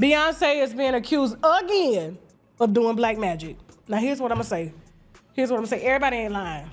Beyonce is being accused again of doing black magic. Now, here's what I'm gonna say. Everybody ain't lying.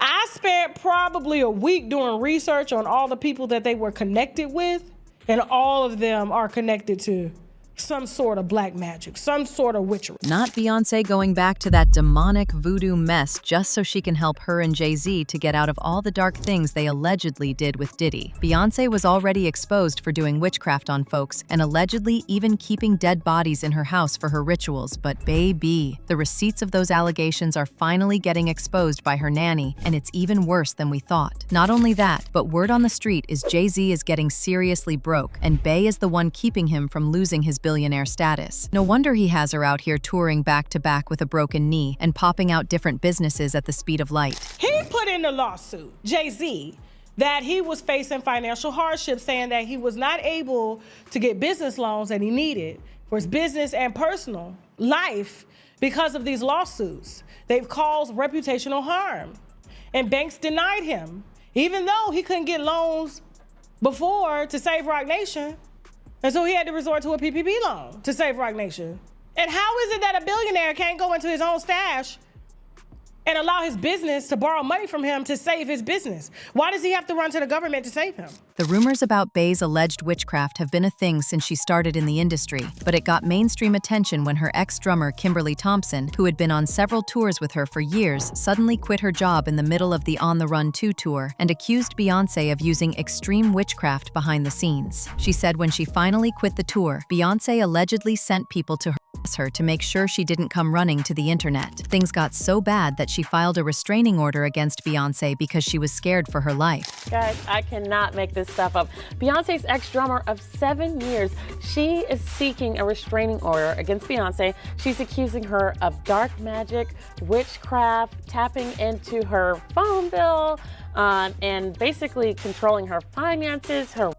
I spent probably a week doing research on all the people that they were connected with, and all of them are connected to some sort of black magic, some sort of witchery. Not Beyonce going back to that demonic voodoo mess just so she can help her and Jay-Z to get out of all the dark things they allegedly did with Diddy. Beyonce was already exposed for doing witchcraft on folks and allegedly even keeping dead bodies in her house for her rituals, but baby, the receipts of those allegations are finally getting exposed by her nanny, and it's even worse than we thought. Not only that, but word on the street is Jay-Z is getting seriously broke, and Bey is the one keeping him from losing his billionaire status. No wonder he has her out here touring back-to-back with a broken knee and popping out different businesses at the speed of light. He put in the lawsuit, Jay-Z, that he was facing financial hardship, saying that he was not able to get business loans that he needed for his business and personal life because of these lawsuits. They've caused reputational harm, and banks denied him, even though he couldn't get loans before to save Roc Nation. And so he had to resort to a PPP loan to save Roc Nation. And how is it that a billionaire can't go into his own stash and allow his business to borrow money from him to save his business? Why does he have to run to the government to save him? The rumors about Bey's alleged witchcraft have been a thing since she started in the industry, but it got mainstream attention when her ex-drummer Kimberly Thompson, who had been on several tours with her for years, suddenly quit her job in the middle of the On the Run 2 tour and accused Beyonce of using extreme witchcraft behind the scenes. She said when she finally quit the tour, Beyonce allegedly sent people to her to make sure she didn't come running to the internet. Things got so bad that she filed a restraining order against Beyonce because she was scared for her life. Guys, I cannot make this stuff up. Beyonce's ex-drummer of 7 years, she is seeking a restraining order against Beyonce. She's accusing her of dark magic, witchcraft, tapping into her phone bill, and basically controlling her finances, her.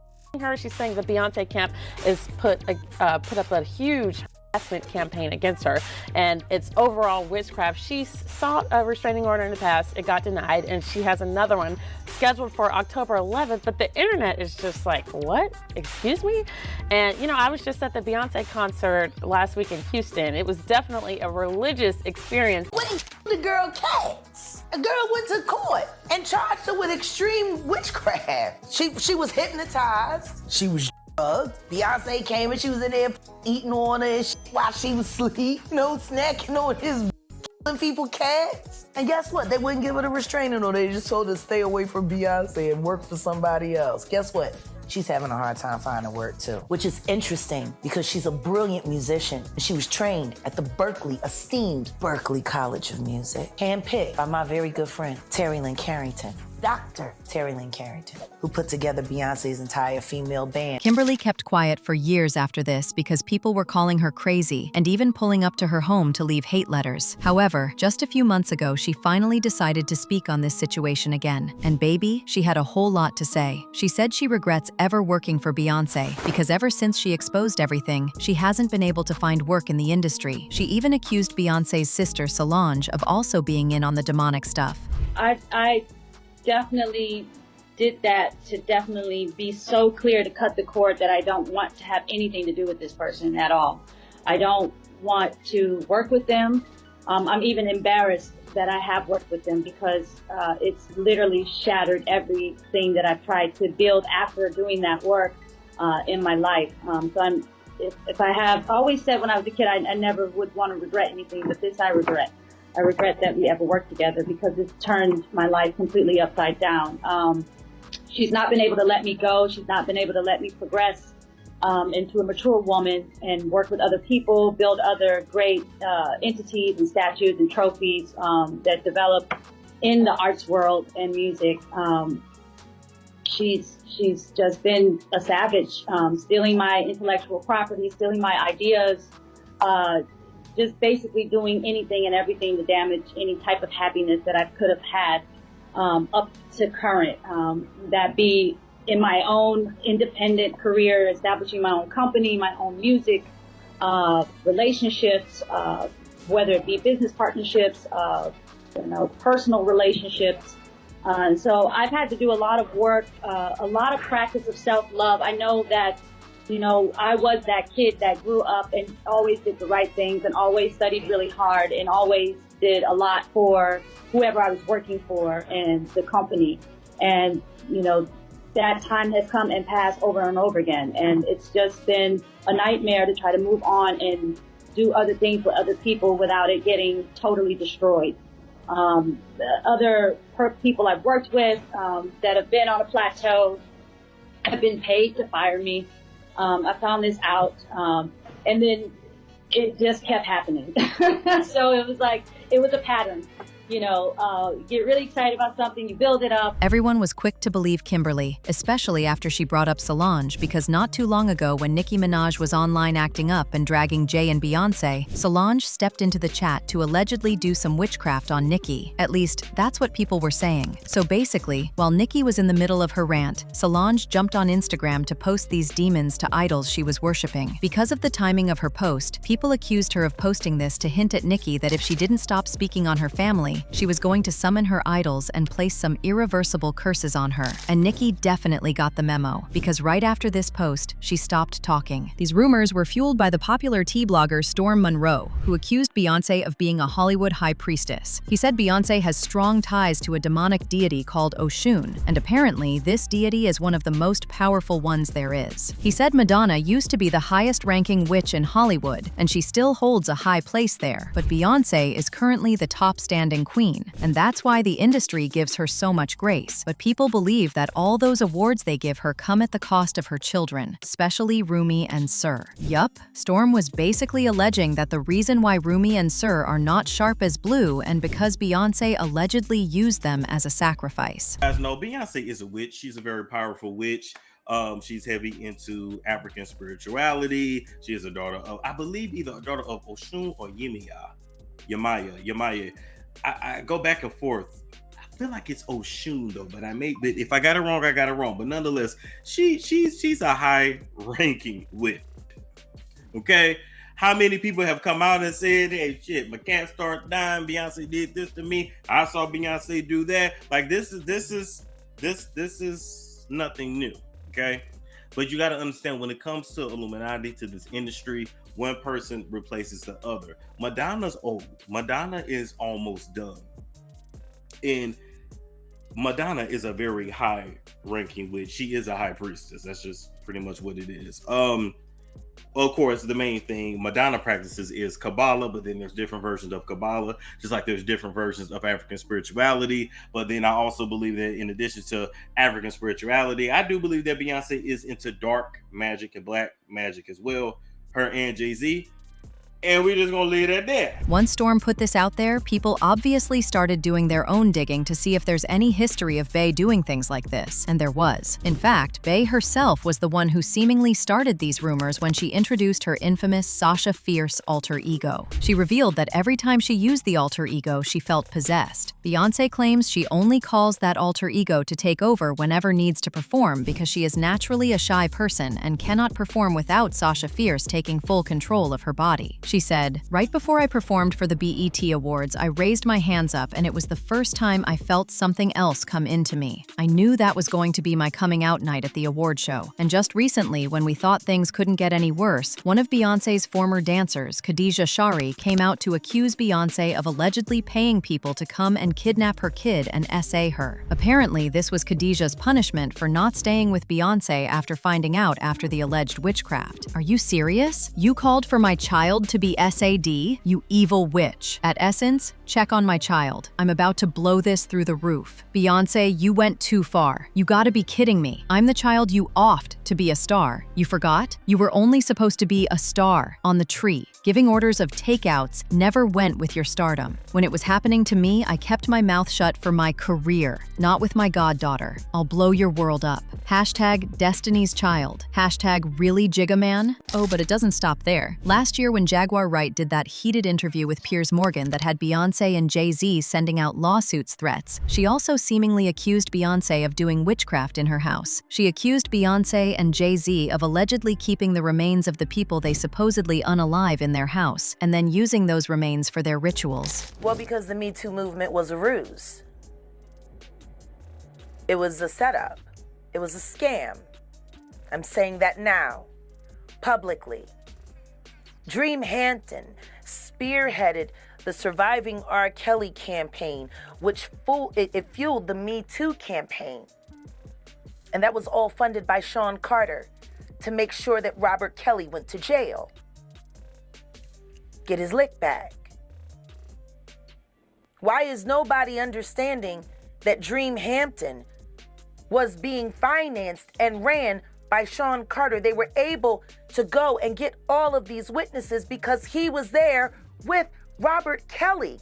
She's saying the Beyonce camp is put up a huge harassment campaign against her, and it's overall witchcraft. She sought a restraining order in the past. It got denied, and she has another one scheduled for October 11th, but the internet is just like, what? Excuse me? And, you know, I was just at the Beyonce concert last week in Houston. It was definitely a religious experience. What the girl cats? A girl went to court and charged her with extreme witchcraft. She was hypnotized. She was drugged. Beyonce came and she was in there eating on her while she was asleep, you know, snacking on his killing people cats. And guess what? They wouldn't give her the restraining order. They just told her to stay away from Beyonce and work for somebody else. Guess what? She's having a hard time finding work too, which is interesting because she's a brilliant musician. She was trained at the esteemed Berklee College of Music, handpicked by my very good friend, Terry Lynn Carrington. Dr. Terry Lynn Carrington, who put together Beyonce's entire female band. Kimberly kept quiet for years after this because people were calling her crazy and even pulling up to her home to leave hate letters. However, just a few months ago, she finally decided to speak on this situation again. And baby, she had a whole lot to say. She said she regrets ever working for Beyonce because ever since she exposed everything, she hasn't been able to find work in the industry. She even accused Beyonce's sister Solange of also being in on the demonic stuff. I definitely did that to definitely be so clear to cut the cord that I don't want to have anything to do with this person at all. I don't want to work with them. I'm even embarrassed that I have worked with them because it's literally shattered everything that I've tried to build after doing that work in my life. So if I have always said when I was a kid, I never would want to regret anything, but this I regret. I regret that we ever worked together because it's turned my life completely upside down. She's not been able to let me go. She's not been able to let me progress into a mature woman and work with other people, build other great entities and statues and trophies that develop in the arts world and music. She's just been a savage, stealing my intellectual property, stealing my ideas, just basically doing anything and everything to damage any type of happiness that I could have had up to current. That be in my own independent career, establishing my own company, my own music, relationships, whether it be business partnerships, personal relationships. So I've had to do a lot of work, a lot of practice of self-love. I know that You know, I was that kid that grew up and always did the right things and always studied really hard and always did a lot for whoever I was working for and the company. And, you know, that time has come and passed over and over again. And it's just been a nightmare to try to move on and do other things with other people without it getting totally destroyed. The other people I've worked with that have been on a plateau have been paid to fire me. I found this out, and then it just kept happening. So it was like, it was a pattern. You know, you get really excited about something, you build it up. Everyone was quick to believe Kimberly, especially after she brought up Solange, because not too long ago when Nicki Minaj was online acting up and dragging Jay and Beyonce, Solange stepped into the chat to allegedly do some witchcraft on Nicki. At least, that's what people were saying. So basically, while Nicki was in the middle of her rant, Solange jumped on Instagram to post these demons to idols she was worshipping. Because of the timing of her post, people accused her of posting this to hint at Nicki that if she didn't stop speaking on her family, she was going to summon her idols and place some irreversible curses on her. And Nicki definitely got the memo, because right after this post, she stopped talking. These rumors were fueled by the popular tea blogger Storm Monroe, who accused Beyonce of being a Hollywood high priestess. He said Beyonce has strong ties to a demonic deity called Oshun, and apparently this deity is one of the most powerful ones there is. He said Madonna used to be the highest-ranking witch in Hollywood, and she still holds a high place there, but Beyonce is currently the top-standing queen, and that's why the industry gives her so much grace. But people believe that all those awards they give her come at the cost of her children, especially Rumi and Sir. Yup, Storm was basically alleging that the reason why Rumi and Sir are not sharp as blue and because Beyonce allegedly used them as a sacrifice. Guys know Beyonce is a witch. She's a very powerful witch. She's heavy into African spirituality. She is a daughter of, I believe, either a daughter of Oshun or Yemaya. I go back and forth. I feel like it's Oshun though, but if I got it wrong, I got it wrong. But nonetheless, she's a high-ranking witch. Okay, how many people have come out and said, "Hey, shit, my cat started dying. Beyonce did this to me. I saw Beyonce do that." Like this is nothing new. Okay, but you got to understand when it comes to Illuminati, to this industry, one person replaces the other. Madonna's old. Madonna is almost done. And Madonna is a very high-ranking witch. She is a high priestess. That's just pretty much what it is. Of course, the main thing Madonna practices is Kabbalah, but then there's different versions of Kabbalah, just like there's different versions of African spirituality. But then I also believe that in addition to African spirituality, I do believe that Beyonce is into dark magic and black magic as well. Her and Jay-Z. And we're just gonna leave it at that. Once Storm put this out there, people obviously started doing their own digging to see if there's any history of Bey doing things like this, and there was. In fact, Bey herself was the one who seemingly started these rumors when she introduced her infamous Sasha Fierce alter ego. She revealed that every time she used the alter ego, she felt possessed. Beyonce claims she only calls that alter ego to take over whenever needs to perform because she is naturally a shy person and cannot perform without Sasha Fierce taking full control of her body. She said, "Right before I performed for the BET Awards, I raised my hands up and it was the first time I felt something else come into me. I knew that was going to be my coming out night at the award show. And just recently, when we thought things couldn't get any worse, one of Beyonce's former dancers, Khadijah Shari, came out to accuse Beyonce of allegedly paying people to come and kidnap her kid and SA her. Apparently, this was Khadijah's punishment for not staying with Beyonce after finding out after the alleged witchcraft. Are you serious? You called for my child to be SAD, you evil witch. At Essence, check on my child. I'm about to blow this through the roof. Beyonce, you went too far. You gotta be kidding me. I'm the child you offed to be a star. You forgot? You were only supposed to be a star on the tree. Giving orders of takeouts never went with your stardom. When it was happening to me, I kept my mouth shut for my career, not with my goddaughter. I'll blow your world up. Hashtag Destiny's Child. Hashtag Really Jigaman. Oh, but it doesn't stop there. Last year when Jaguar Wright did that heated interview with Piers Morgan that had Beyonce and Jay-Z sending out lawsuits threats, she also seemingly accused Beyonce of doing witchcraft in her house. She accused Beyonce and Jay-Z of allegedly keeping the remains of the people they supposedly unalive in their house, and then using those remains for their rituals. Well, because the Me Too movement was a ruse. It was a setup. It was a scam. I'm saying that now. publicly. Dream Hampton spearheaded the Surviving R. Kelly campaign, which fueled the Me Too campaign. And that was all funded by Sean Carter to make sure that Robert Kelly went to jail. Get his lick back. Why is nobody understanding that Dream Hampton was being financed and ran by Sean Carter? They were able to go and get all of these witnesses because he was there with Robert Kelly.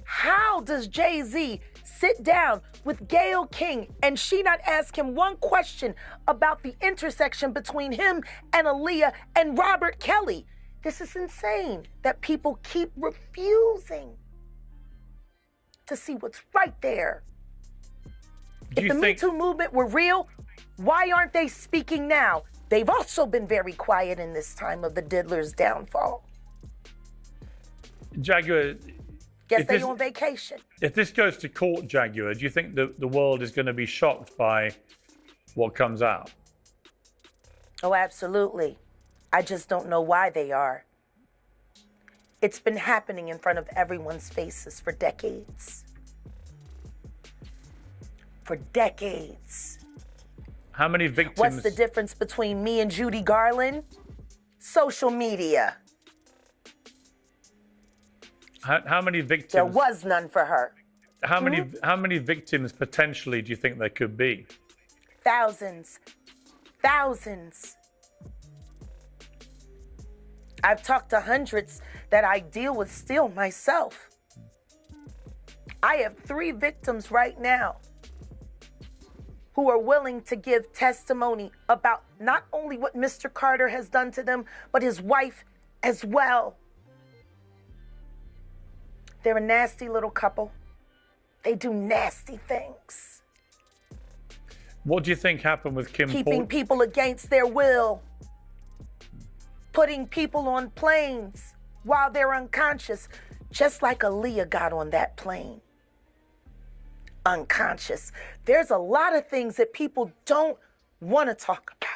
How does Jay-Z sit down with Gayle King and she not ask him one question about the intersection between him and Aaliyah and Robert Kelly? This is insane that people keep refusing to see what's right there. If the Me Too movement were real, why aren't they speaking now? They've also been very quiet in this time of the diddler's downfall. Jaguar, Guess they're on vacation. If this goes to court, Jaguar, do you think the world is going to be shocked by what comes out? Oh, absolutely. I just don't know why they are. It's been happening in front of everyone's faces for decades. For decades. How many victims? What's the difference between me and Judy Garland? Social media. How many victims? There was none for her. How many victims potentially do you think there could be? Thousands. Thousands. I've talked to hundreds that I deal with still myself. I have 3 victims right now who are willing to give testimony about not only what Mr. Carter has done to them, but his wife as well. They're a nasty little couple. They do nasty things. What do you think happened with Kim? Keeping people against their will. Putting people on planes while they're unconscious, just like Aaliyah got on that plane. Unconscious. There's a lot of things that people don't want to talk about.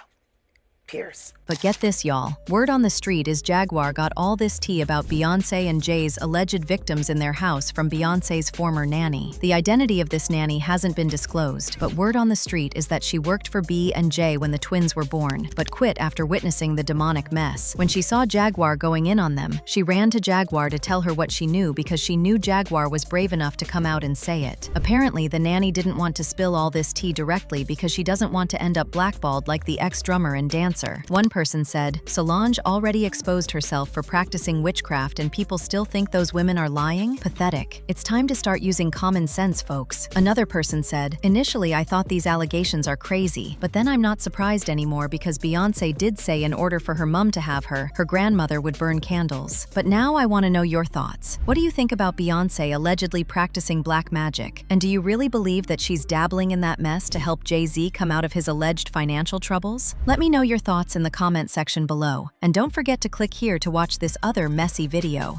Pierce. But get this, y'all. Word on the street is Jaguar got all this tea about Beyonce and Jay's alleged victims in their house from Beyonce's former nanny. The identity of this nanny hasn't been disclosed, but word on the street is that she worked for B and Jay when the twins were born, but quit after witnessing the demonic mess. When she saw Jaguar going in on them, she ran to Jaguar to tell her what she knew because she knew Jaguar was brave enough to come out and say it. Apparently, the nanny didn't want to spill all this tea directly because she doesn't want to end up blackballed like the ex-drummer and dancer. One person said, Solange already exposed herself for practicing witchcraft and people still think those women are lying? Pathetic. It's time to start using common sense, folks. Another person said, initially I thought these allegations are crazy, but then I'm not surprised anymore because Beyonce did say in order for her mum to have her grandmother would burn candles. But now I want to know your thoughts. What do you think about Beyonce allegedly practicing black magic? And do you really believe that she's dabbling in that mess to help Jay-Z come out of his alleged financial troubles? Let me know your thoughts in the comment section below, and don't forget to click here to watch this other messy video.